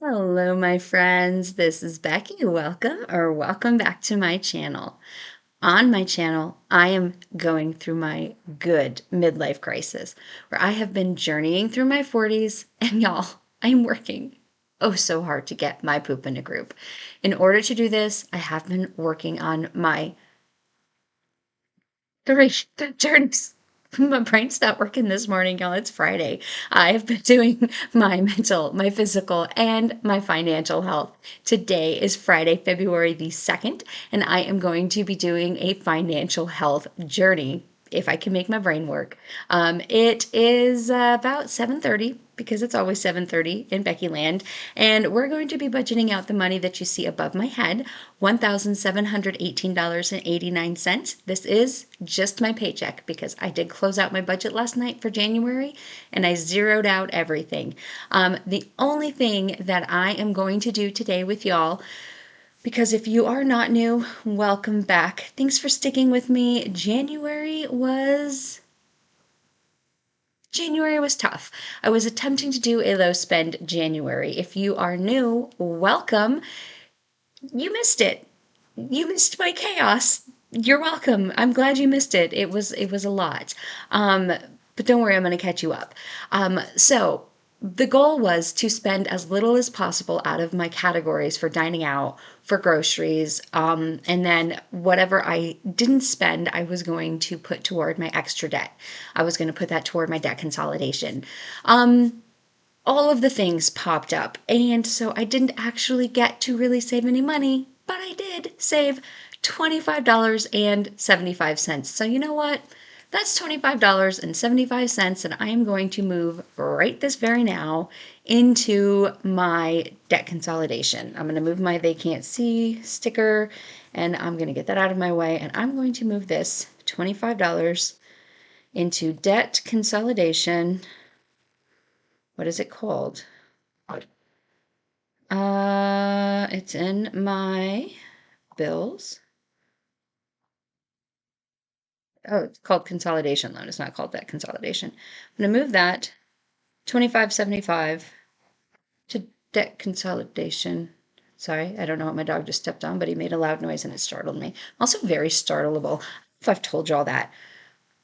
Hello, my friends. This is Becky. Welcome back to my channel. On my channel, I am going through my good midlife crisis where I have been journeying through my 40s, and y'all, I'm working so hard to get my poop in a group. In order to do this, I have been working on my three journeys. My brain's not working this morning, y'all. It's Friday. I have been doing my mental, my physical, and my financial health. Today is Friday, February the 2nd, and I am going to be doing a financial health journey if I can make my brain work. It is about 7:30 because it's always 7:30 in Becky Land, and we're going to be budgeting out the money that you see above my head, $1,718.89. This is just my paycheck because I did close out my budget last night for January and I zeroed out everything. The only thing that I am going to do today with y'all, because if you are not new, welcome back. Thanks for sticking with me. January was tough. I was attempting to do a low spend January. If you are new, welcome. You missed it. You missed my chaos. You're welcome. I'm glad you missed it. It was a lot. But don't worry, I'm going to catch you up. So the goal was to spend as little as possible out of my categories for dining out, for groceries, and then whatever I didn't spend, I was going to put toward my extra debt. I was going to put that toward my debt consolidation. All of the things popped up. And so I didn't actually get to really save any money, but I did save $25.75. So you know what? That's $25.75, and I am going to move right this very now into my debt consolidation. I'm going to move my they can't see sticker, and I'm going to get that out of my way, and I'm going to move this $25 into debt consolidation. What is it called? It's in my bills. Oh, it's called consolidation loan. It's not called debt consolidation. I'm gonna move that 2575 to debt consolidation. Sorry, I don't know what my dog just stepped on, but he made a loud noise and it startled me. Also very startleable. If I've told you all that.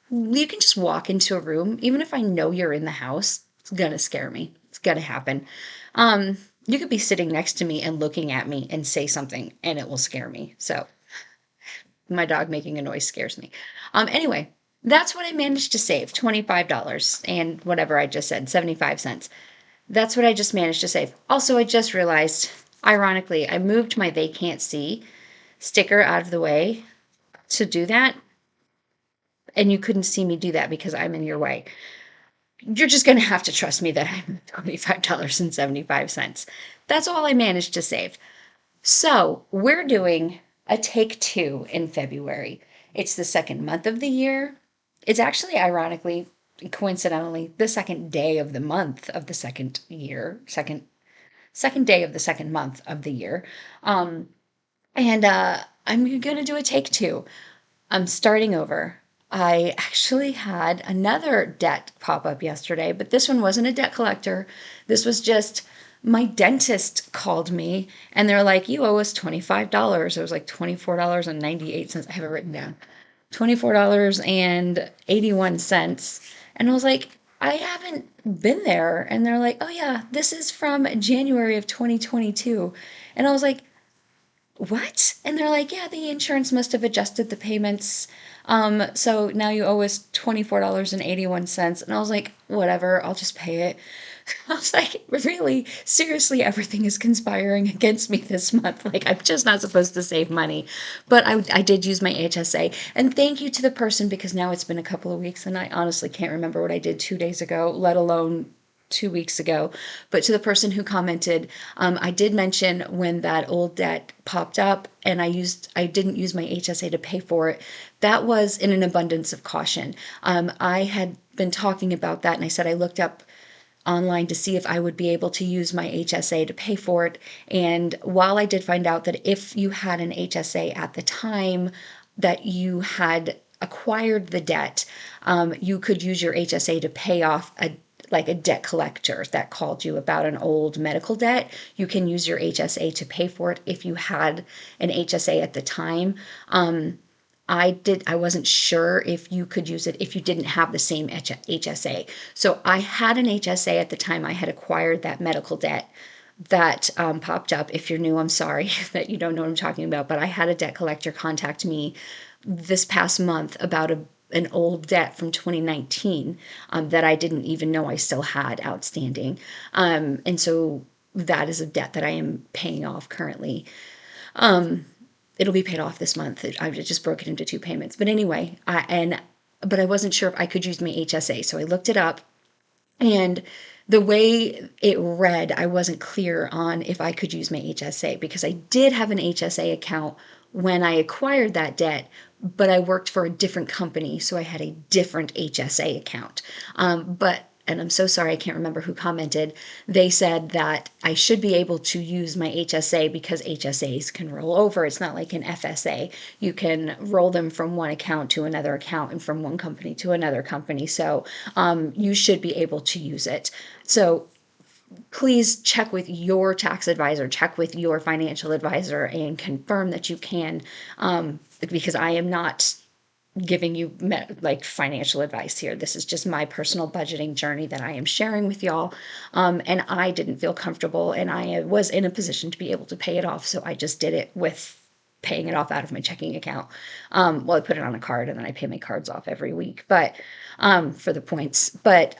You can just walk into a room, even if I know you're in the house, it's gonna scare me. It's gonna happen. You could be sitting next to me and looking at me and say something, and it will scare me. So my dog making a noise scares me. Anyway, that's what I managed to save, $25 and whatever I just said, 75 cents. That's what I just managed to save. Also, I just realized, ironically, I moved my they can't see sticker out of the way to do that, and you couldn't see me do that because I'm in your way. You're just going to have to trust me that I'm $25.75. That's all I managed to save. So we're doing a take two in February. It's the second month of the year. It's actually, ironically, coincidentally, the second day of the month of the second year, second day of the second month of the year. And I'm gonna do a take two. I'm starting over. I actually had another debt pop up yesterday, but this one wasn't a debt collector. This was just my dentist called me and they're like, "You owe us $25." It was like $24.98. I have it written down. $24.81. And I was like, "I haven't been there." And they're like, "Oh yeah, this is from January of 2022." And I was like, what? And they're like, yeah, the insurance must have adjusted the payments. So now you owe us $24.81. And I was like, whatever, I'll just pay it. I was like, really? Seriously, everything is conspiring against me this month. Like, I'm just not supposed to save money. But I did use my HSA. And thank you to the person because now it's been a couple of weeks and I honestly can't remember what I did 2 days ago, let alone 2 weeks ago. But to the person who commented, I did mention when that old debt popped up and I didn't use my HSA to pay for it. That was in an abundance of caution. I had been talking about that and I said I looked up online to see if I would be able to use my HSA to pay for it. And while I did find out that if you had an HSA at the time that you had acquired the debt, you could use your HSA to pay off like a debt collector that called you about an old medical debt, you can use your HSA to pay for it if you had an HSA at the time. I wasn't sure if you could use it if you didn't have the same HSA. So I had an HSA at the time I had acquired that medical debt that popped up. If you're new, I'm sorry that you don't know what I'm talking about, but I had a debt collector contact me this past month about an old debt from 2019 that I didn't even know I still had outstanding. And so that is a debt that I am paying off currently. It'll be paid off this month. I just broke it into two payments. But anyway, but I wasn't sure if I could use my HSA. So I looked it up, and the way it read, I wasn't clear on if I could use my HSA because I did have an HSA account when I acquired that debt, but I worked for a different company, so I had a different HSA account. And I'm so sorry, I can't remember who commented. They said that I should be able to use my HSA because HSAs can roll over. It's not like an FSA. You can roll them from one account to another account and from one company to another company. So you should be able to use it. So please check with your tax advisor, check with your financial advisor, and confirm that you can, because I am not giving you like financial advice here. This is just my personal budgeting journey that I am sharing with y'all. And I didn't feel comfortable, and I was in a position to be able to pay it off. So I just did it with paying it off out of my checking account. Well, I put it on a card and then I pay my cards off every week, but for the points. But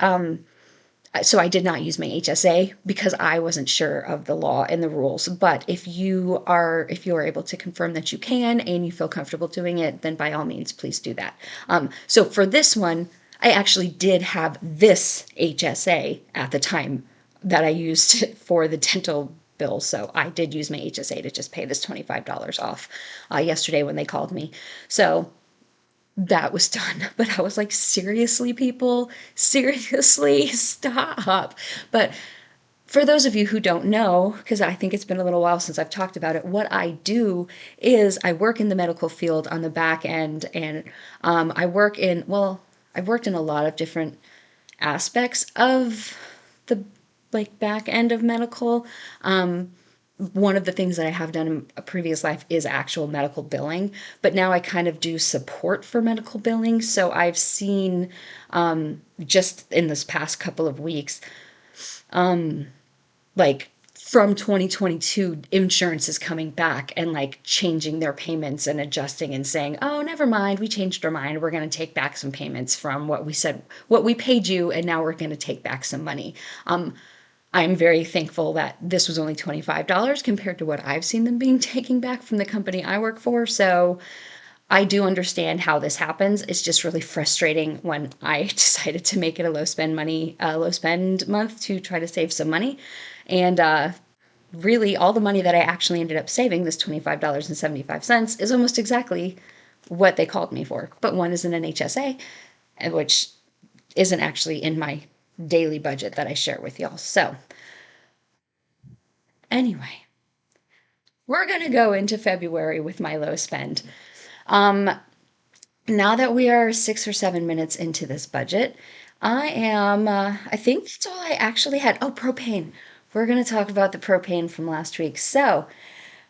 so I did not use my HSA because I wasn't sure of the law and the rules. But if you are able to confirm that you can and you feel comfortable doing it, then by all means, please do that. So for this one, I actually did have this HSA at the time that I used for the dental bill. So I did use my HSA to just pay this $25 off yesterday when they called me. So that was done. But I was like, seriously, people, seriously, stop. But for those of you who don't know, because I think it's been a little while since I've talked about it, what I do is I work in the medical field on the back end, and I've worked in a lot of different aspects of the like back end of medical. One of the things that I have done in a previous life is actual medical billing, but now I kind of do support for medical billing. So I've seen, just in this past couple of weeks, like from 2022, insurance is coming back and like changing their payments and adjusting and saying, oh, never mind, we changed our mind. We're going to take back some payments from what we said, what we paid you, and now we're going to take back some money. I'm very thankful that this was only $25 compared to what I've seen them being taken back from the company I work for. So I do understand how this happens. It's just really frustrating when I decided to make it a low spend month to try to save some money. And really, all the money that I actually ended up saving, this $25.75, is almost exactly what they called me for. But one is in an HSA, which isn't actually in my daily budget that I share with y'all. So anyway, we're going to go into February with my low spend. Now that we are 6 or 7 minutes into this budget, I think that's all I actually had. Oh, propane. We're going to talk about the propane from last week. So,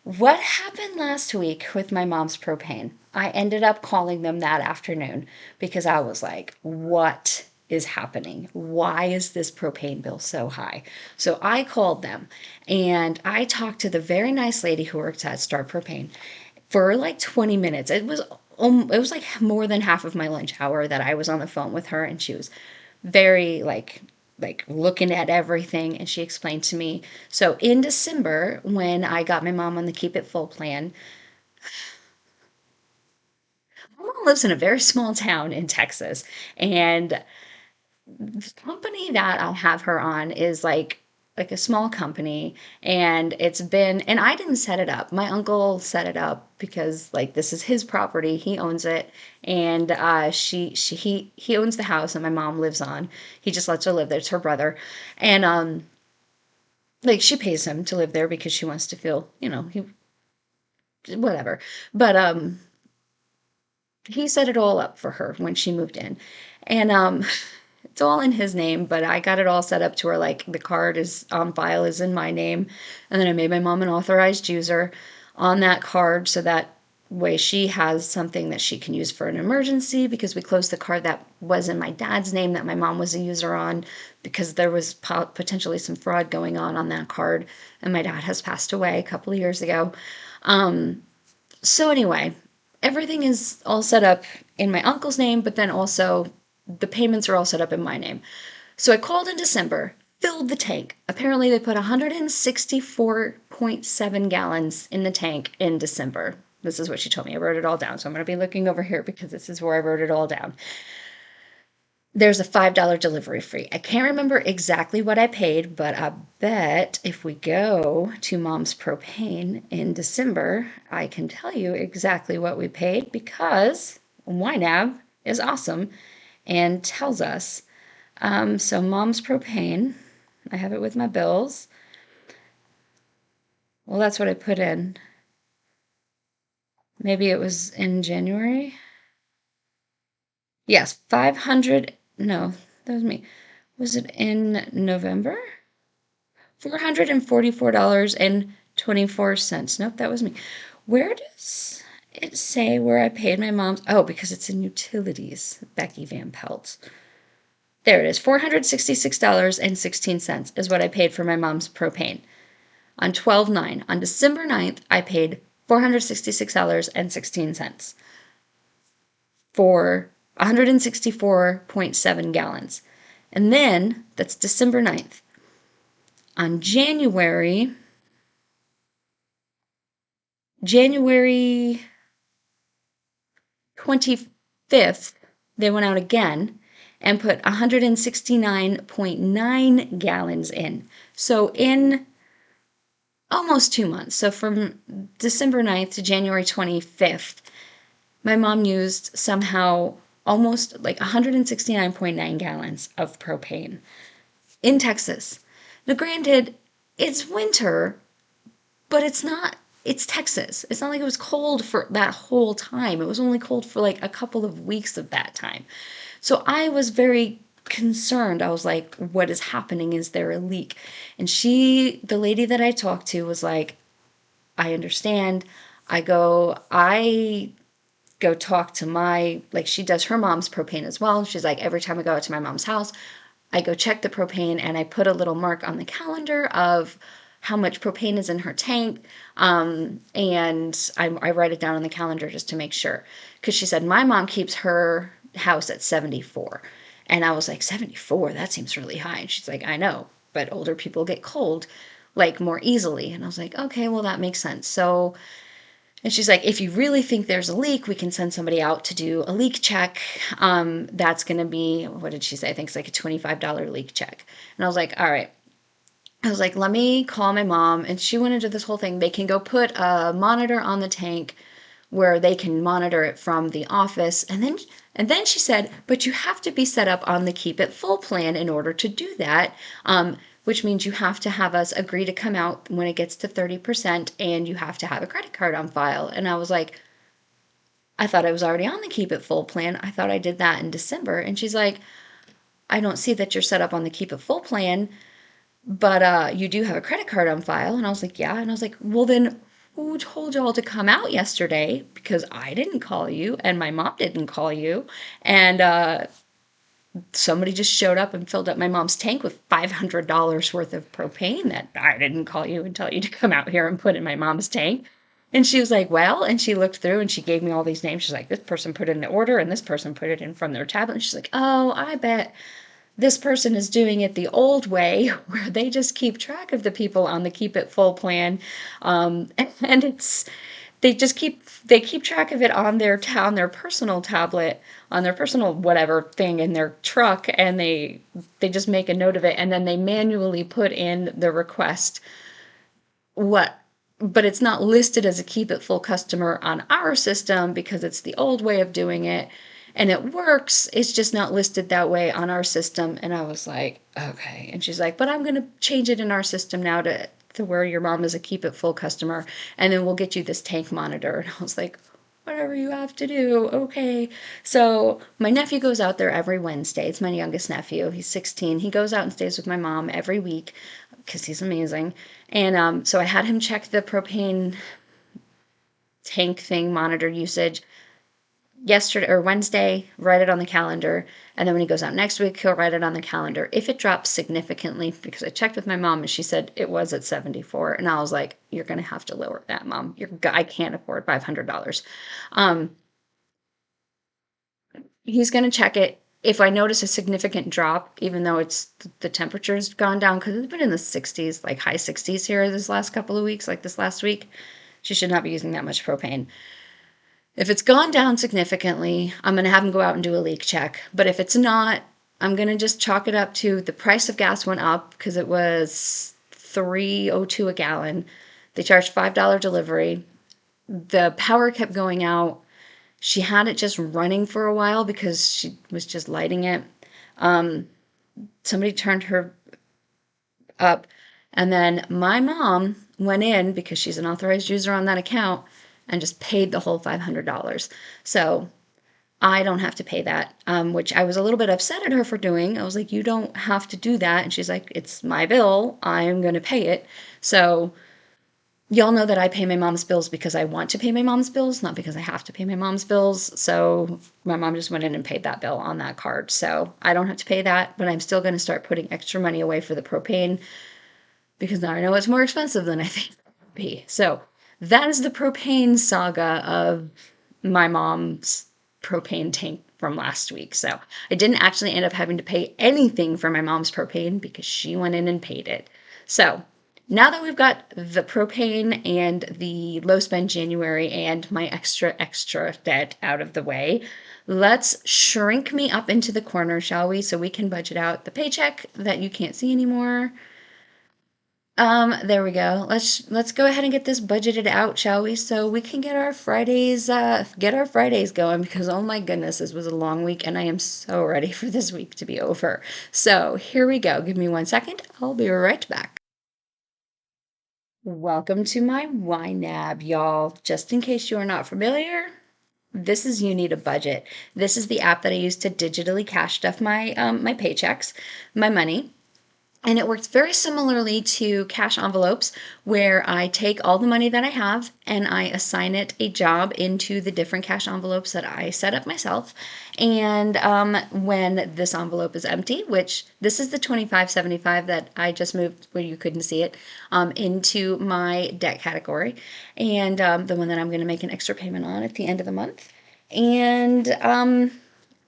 what happened last week with my mom's propane? I ended up calling them that afternoon because I was like, what is happening? Why is this propane bill so high? So I called them and I talked to the very nice lady who works at Star Propane for like 20 minutes. It was like more than half of my lunch hour that I was on the phone with her, and she was very like looking at everything, and she explained to me. So in December, when I got my mom on the Keep It Full plan, my mom lives in a very small town in Texas, and the company that I have her on is like a small company, and and I didn't set it up. My uncle set it up because like this is his property. He owns it, and he owns the house and my mom lives on. He just lets her live there. It's her brother. And like she pays him to live there because she wants to feel, he whatever. But he set it all up for her when she moved in. And it's all in his name, but I got it all set up to where like the card is on file is in my name. And then I made my mom an authorized user on that card so that way she has something that she can use for an emergency, because we closed the card that was in my dad's name that my mom was a user on, because there was potentially some fraud going on that card, and my dad has passed away a couple of years ago. So anyway, everything is all set up in my uncle's name, but then also the payments are all set up in my name. So I called in December, filled the tank. Apparently they put 164.7 gallons in the tank in December. This is what she told me. I wrote it all down. So I'm going to be looking over here because this is where I wrote it all down. There's a $5 delivery fee. I can't remember exactly what I paid, but I bet if we go to Mom's Propane in December, I can tell you exactly what we paid, because YNAB is awesome and tells us. So Mom's Propane, I have it with my bills. Well, that's what I put in. Maybe it was in January. Yes, 500. No, that was me. Was it in November? $444.24. Nope, that was me. Where does it say where I paid my mom's? Oh, because it's in utilities, Becky Van Pelt. There it is. $466.16 is what I paid for my mom's propane on 12/9. On December 9th, I paid $466.16 for 164.7 gallons. And then, that's December 9th. On January 25th, they went out again and put 169.9 gallons in. So in almost 2 months, so from December 9th to January 25th, my mom used somehow almost like 169.9 gallons of propane in Texas. Now, granted, it's winter, but it's not, it's Texas. It's not like it was cold for that whole time. It was only cold for like a couple of weeks of that time. So I was very concerned. I was like, what is happening? Is there a leak? And the lady that I talked to was like, I understand. I go talk to like she does her mom's propane as well. She's like, every time I go out to my mom's house, I go check the propane and I put a little mark on the calendar of how much propane is in her tank. And I write it down on the calendar just to make sure. Because she said, my mom keeps her house at 74. And I was like, 74? That seems really high. And she's like, I know, but older people get cold like more easily. And I was like, okay, well, that makes sense. So, and she's like, if you really think there's a leak, we can send somebody out to do a leak check. That's going to be, what did she say? I think it's like a $25 leak check. And I was like, all right. I was like, let me call my mom. And she went into this whole thing. They can go put a monitor on the tank where they can monitor it from the office. And then she said, but you have to be set up on the Keep It Full plan in order to do that. Which means you have to have us agree to come out when it gets to 30%, and you have to have a credit card on file. And I was like, I thought I was already on the Keep It Full plan. I thought I did that in December. And she's like, I don't see that you're set up on the Keep It Full plan, but you do have a credit card on file. And I was like, yeah. And I was like, well, then who told y'all to come out yesterday? Because I didn't call you and my mom didn't call you. And somebody just showed up and filled up my mom's tank with $500 worth of propane that I didn't call you and tell you to come out here and put in my mom's tank. And she was like, well, and she looked through and she gave me all these names. She's like, this person put in the order and this person put it in from their tablet. And she's like, oh, I bet this person is doing it the old way, where they just keep track of the people on the Keep It Full plan. And it's, they keep track of it on their personal tablet, on their personal whatever thing in their truck, and they just make a note of it, and then they manually put in the request but it's not listed as a Keep It Full customer on our system because it's the old way of doing it. And it works, it's just not listed that way on our system. And I was like, okay. And she's like, but I'm going to change it in our system now to where your mom is a Keep It Full customer, and then we'll get you this tank monitor. And I was like, whatever you have to do. Okay. So my nephew goes out there every Wednesday. It's my youngest nephew. He's 16. He goes out and stays with my mom every week because he's amazing. And so I had him check the propane tank thing, monitor usage yesterday or Wednesday, write it on the calendar. And then when he goes out next week, he'll write it on the calendar. If it drops significantly, because I checked with my mom and she said it was at 74. And I was like, you're going to have to lower that, Mom. I can't afford $500. Um, he's going to check it. If I notice a significant drop, even though the temperature's gone down, because it's been in the 60s, like high 60s here this last couple of weeks, like this last week, she should not be using that much propane. If it's gone down significantly, I'm going to have them go out and do a leak check. But if it's not, I'm going to just chalk it up to the price of gas went up because it was $3.02 a gallon. They charged $5 delivery. The power kept going out. She had it just running for a while because she was just lighting it. Somebody turned her up. And then my mom went in because she's an authorized user on that account and just paid the whole $500. So I don't have to pay that, which I was a little bit upset at her for doing. I was like, you don't have to do that. And she's like, it's my bill. I'm going to pay it. So y'all know that I pay my mom's bills because I want to pay my mom's bills, not because I have to pay my mom's bills. So my mom just went in and paid that bill on that card. So I don't have to pay that, but I'm still going to start putting extra money away for the propane because now I know it's more expensive than I think it would be. So that is the propane saga of my mom's propane tank from last week. So I didn't actually end up having to pay anything for my mom's propane because she went in and paid it. So now that we've got the propane and the low spend January and my extra debt out of the way, let's shrink me up into the corner, shall we? So we can budget out the paycheck that you can't see anymore. There we go. Let's go ahead and get this budgeted out, shall we? So we can get our Fridays going because oh my goodness, this was a long week and I am so ready for this week to be over. So here we go. Give me 1 second. I'll be right back. Welcome to my YNAB, y'all. Just in case you are not familiar, this is You Need a Budget. This is the app that I use to digitally cash stuff my paychecks, my money. And it works very similarly to cash envelopes, where I take all the money that I have and I assign it a job into the different cash envelopes that I set up myself. And when this envelope is empty, which this is the 2575 that I just moved where you couldn't see it, into my debt category, and the one that I'm going to make an extra payment on at the end of the month. And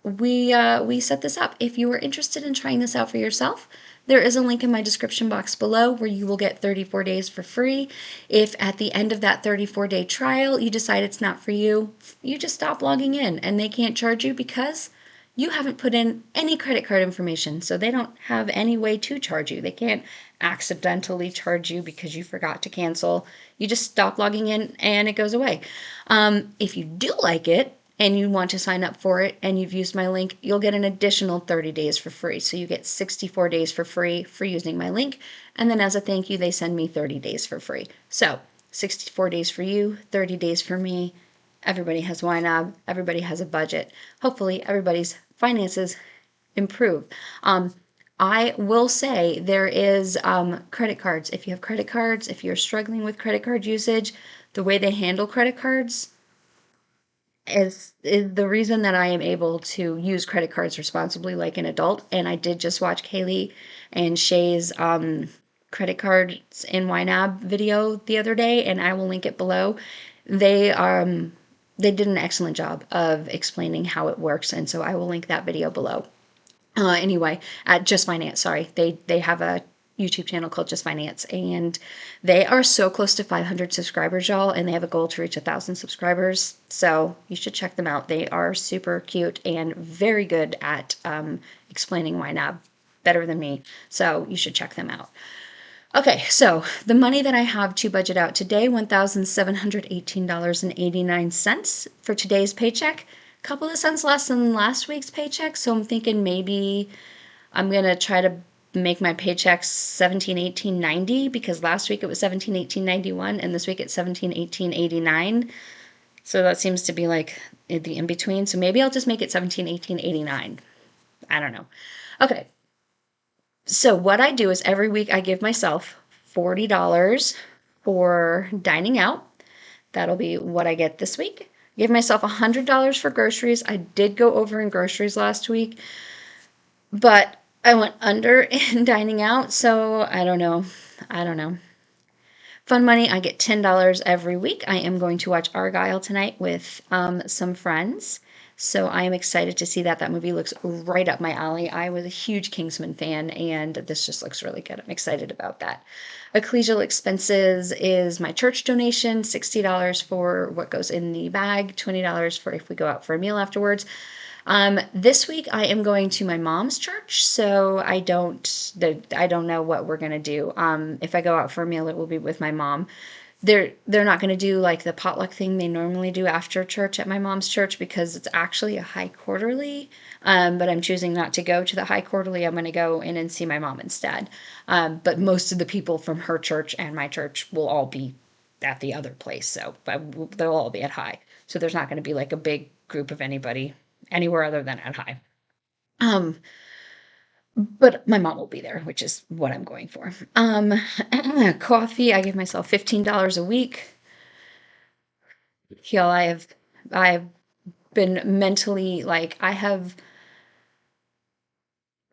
we set this up. If you are interested in trying this out for yourself, there is a link in my description box below where you will get 34 days for free. If at the end of that 34-day trial you decide it's not for you, you just stop logging in and they can't charge you because you haven't put in any credit card information. So they don't have any way to charge you. They can't accidentally charge you because you forgot to cancel. You just stop logging in and it goes away. If you do like it, and you want to sign up for it and you've used my link, you'll get an additional 30 days for free. So you get 64 days for free for using my link. And then as a thank you, they send me 30 days for free. So 64 days for you, 30 days for me. Everybody has YNAB. Everybody has a budget. Hopefully everybody's finances improve. I will say there is credit cards. If you have credit cards, if you're struggling with credit card usage, the way they handle credit cards is the reason that I am able to use credit cards responsibly like an adult. And I did just watch Kaylee and Shay's credit cards in YNAB video the other day, and I will link it below. They did an excellent job of explaining how it works, and so I will link that video below. Anyway, at Just Finance, sorry, they have a YouTube channel called Just Finance, and they are so close to 500 subscribers, y'all, and they have a goal to reach 1,000 subscribers. So you should check them out. They are super cute and very good at explaining YNAB better than me. So you should check them out. Okay, so the money that I have to budget out today, $1,718.89 for today's paycheck. A couple of cents less than last week's paycheck, so I'm thinking maybe I'm going to try to make my paychecks 1718.90 because last week it was 1718.91 and this week it's 1718.89. So that seems to be like the in between. So maybe I'll just make it 17, 18, 89. I don't know. Okay. So what I do is every week I give myself $40 for dining out. That'll be what I get this week. Give myself $100 for groceries. I did go over in groceries last week, but I went under in dining out, so I don't know. I don't know. Fun money, I get $10 every week. I am going to watch Argyle tonight with some friends. So I am excited to see that. That movie looks right up my alley. I was a huge Kingsman fan, and this just looks really good. I'm excited about that. Ecclesial expenses is my church donation, $60 for what goes in the bag, $20 for if we go out for a meal afterwards. This week I am going to my mom's church, so I don't know what we're gonna do. If I go out for a meal, it will be with my mom. They're not gonna do like the potluck thing they normally do after church at my mom's church because it's actually a high quarterly. But I'm choosing not to go to the high quarterly. I'm gonna go in and see my mom instead. But most of the people from her church and my church will all be at the other place, so they'll all be at high. So there's not going to be like a big group of anybody anywhere other than at high. Um, but my mom will be there, which is what I'm going for. Coffee, I give myself $15 a week. Y'all, I have been mentally like I have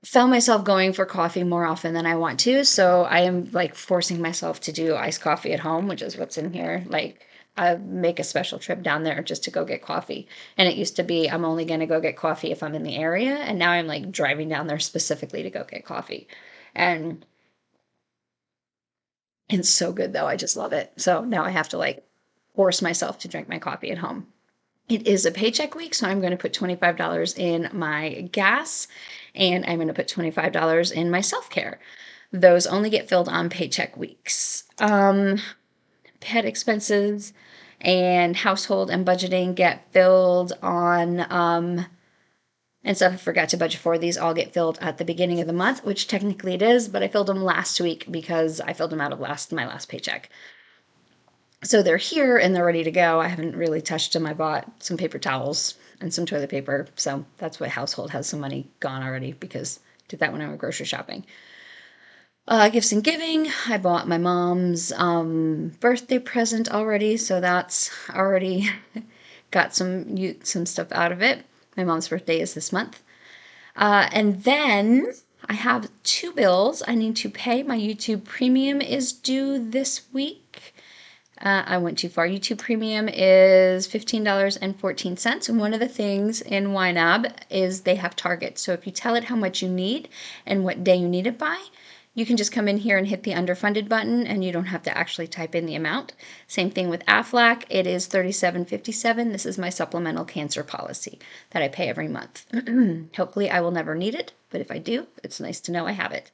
found myself going for coffee more often than I want to. So I am like forcing myself to do iced coffee at home, which is what's in here. Like I make a special trip down there just to go get coffee. And it used to be I'm only going to go get coffee if I'm in the area. And now I'm like driving down there specifically to go get coffee. And it's so good though. I just love it. So now I have to like force myself to drink my coffee at home. It is a paycheck week, so I'm going to put $25 in my gas and I'm going to put $25 in my self-care. Those only get filled on paycheck weeks. Pet expenses and household and budgeting get filled on, and stuff I forgot to budget for. These all get filled at the beginning of the month, which technically it is, but I filled them last week because I filled them out of my last paycheck. So they're here and they're ready to go. I haven't really touched them. I bought some paper towels and some toilet paper. So that's what household has some money gone already because I did that when I went grocery shopping. Gifts and giving. I bought my mom's birthday present already, so that's already got some stuff out of it. My mom's birthday is this month. And then I have two bills I need to pay. My YouTube Premium is due this week. I went too far. YouTube Premium is $15.14. And one of the things in YNAB is they have targets. So if you tell it how much you need and what day you need it by, you can just come in here and hit the underfunded button and you don't have to actually type in the amount. Same thing with AFLAC. It is $37.57. This is my supplemental cancer policy that I pay every month. Hopefully I will never need it, but if I do, it's nice to know I have it.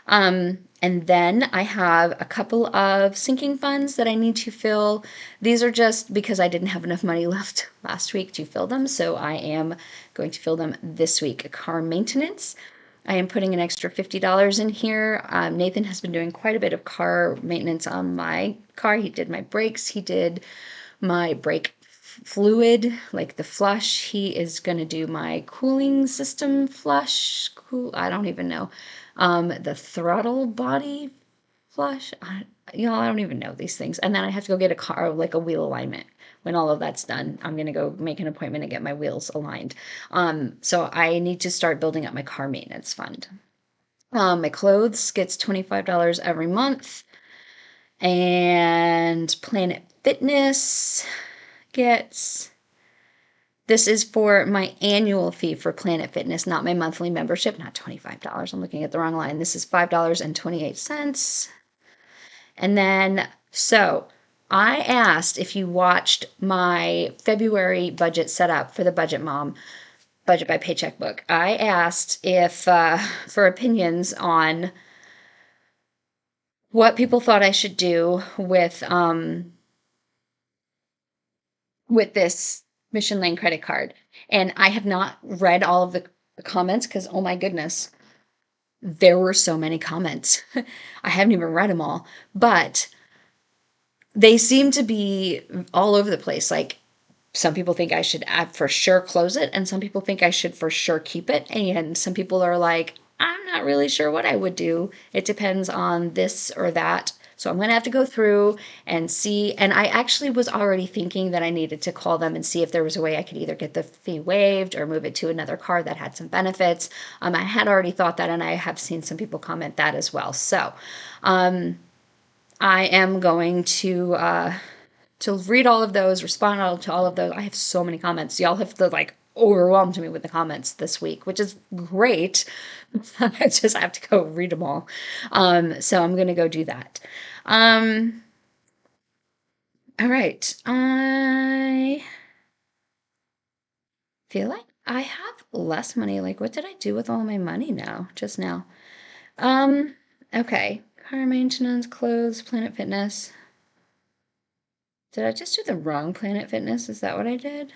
And then I have a couple of sinking funds that I need to fill. These are just because I didn't have enough money left last week to fill them, so I am going to fill them this week. Car maintenance. I am putting an extra $50 in here. Nathan has been doing quite a bit of car maintenance on my car. He did my brakes. He did my brake fluid, like the flush. He is going to do my cooling system flush. I don't even know. The throttle body flush. I don't even know these things. And then I have to go get a car, like a wheel alignment. When all of that's done, I'm going to go make an appointment and get my wheels aligned. So I need to start building up my car maintenance fund. My clothes gets $25 every month. And Planet Fitness gets, this is for my annual fee for Planet Fitness, not my monthly membership, not $25. I'm looking at the wrong line. This is $5.28. And then, so I asked if you watched my February budget setup for the Budget Mom Budget by Paycheck book. I asked if for opinions on what people thought I should do with this Mission Lane credit card. And I have not read all of the comments because, oh my goodness, there were so many comments. I haven't even read them all, but they seem to be all over the place. Like some people think I should for sure close it, and some people think I should for sure keep it, and some people are like, I'm not really sure what I would do. It depends on this or that. So I'm going to have to go through and see. And I actually was already thinking that I needed to call them and see if there was a way I could either get the fee waived or move it to another card that had some benefits. I had already thought that, and I have seen some people comment that as well. So I am going to read all of those, respond to all of those. I have so many comments. Y'all have like overwhelmed me with the comments this week, which is great. I just have to go read them all. So I'm gonna go do that. All right. I feel like I have less money. Like, what did I do with all my money now? Just now. Okay. Car maintenance, clothes, Planet Fitness. Did I just do the wrong Planet Fitness? Is that what I did?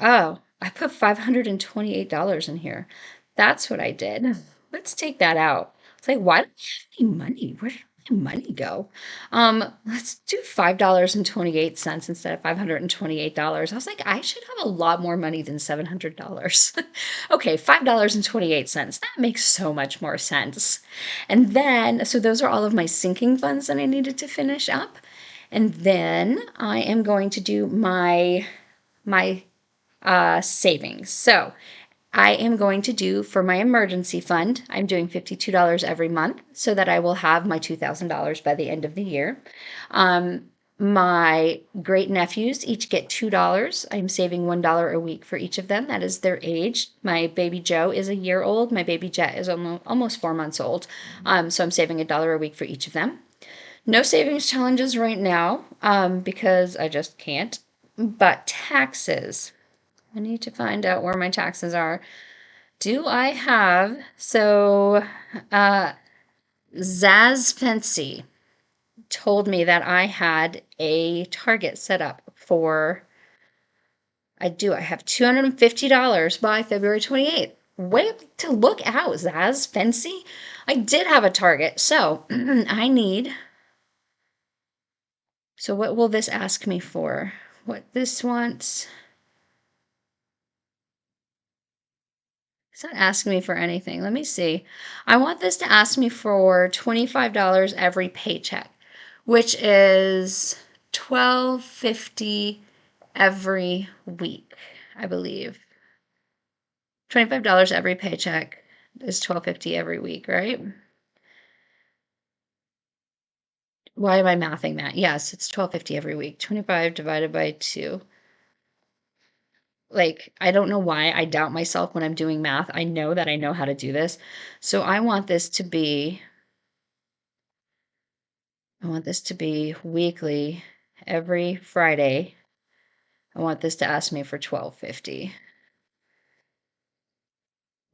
Oh, I put $528 in here. That's what I did. Let's take that out. It's like, why don't I have any money? Where did my money go? Let's do $5.28 instead of $528. I was like, I should have a lot more money than $700. Okay, $5.28. That makes so much more sense. And then, so those are all of my sinking funds that I needed to finish up. And then I am going to do my savings. So I am going to do for my emergency fund, I'm doing $52 every month so that I will have my $2,000 by the end of the year. My great nephews each get $2. I'm saving $1 a week for each of them. That is their age. My baby Joe is a year old. My baby Jet is almost 4 months old. So I'm saving $1 a week for each of them. No savings challenges right now because I just can't. But taxes. I need to find out where my taxes are. Do I have, so Zaz Fancy told me that I had a target set up for, I have $250 by February 28th. Way to look out, Zaz Fancy. I did have a target, so I need, so what will this ask me for? What this wants? It's not asking me for anything. Let me see. I want this to ask me for $25 every paycheck, which is $12.50 every week, I believe. $25 every paycheck is $12.50 every week, right? Why am I mathing that? Yes, it's $12.50 every week. 25 divided by 2. Like, I don't know why I doubt myself when I'm doing math. I know that I know how to do this. So I want this to be weekly, every Friday. I want this to ask me for $12.50.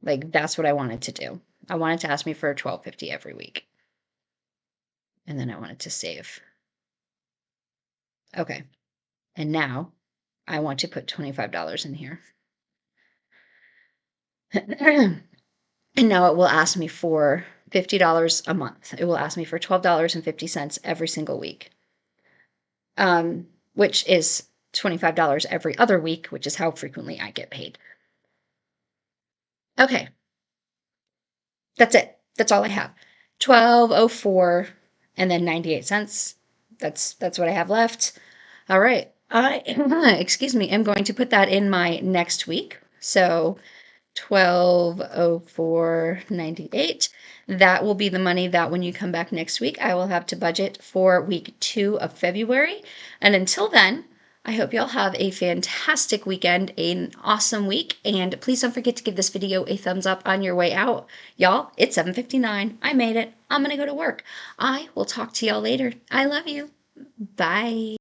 Like, that's what I wanted to do. I wanted to ask me for $12.50 every week. And then I wanted to save. Okay. And now I want to put $25 in here. And now it will ask me for $50 a month. It will ask me for $12.50 every single week. Which is $25 every other week, which is how frequently I get paid. Okay. That's it. That's all I have. 12.04 and then 98 cents. That's what I have left. All right. I excuse me, am going to put that in my next week. So 12.04.98. That will be the money that when you come back next week, I will have to budget for week 2 of February. And until then, I hope y'all have a fantastic weekend, an awesome week, and please don't forget to give this video a thumbs up on your way out. Y'all, it's 7:59. I made it. I'm gonna go to work. I will talk to y'all later. I love you. Bye.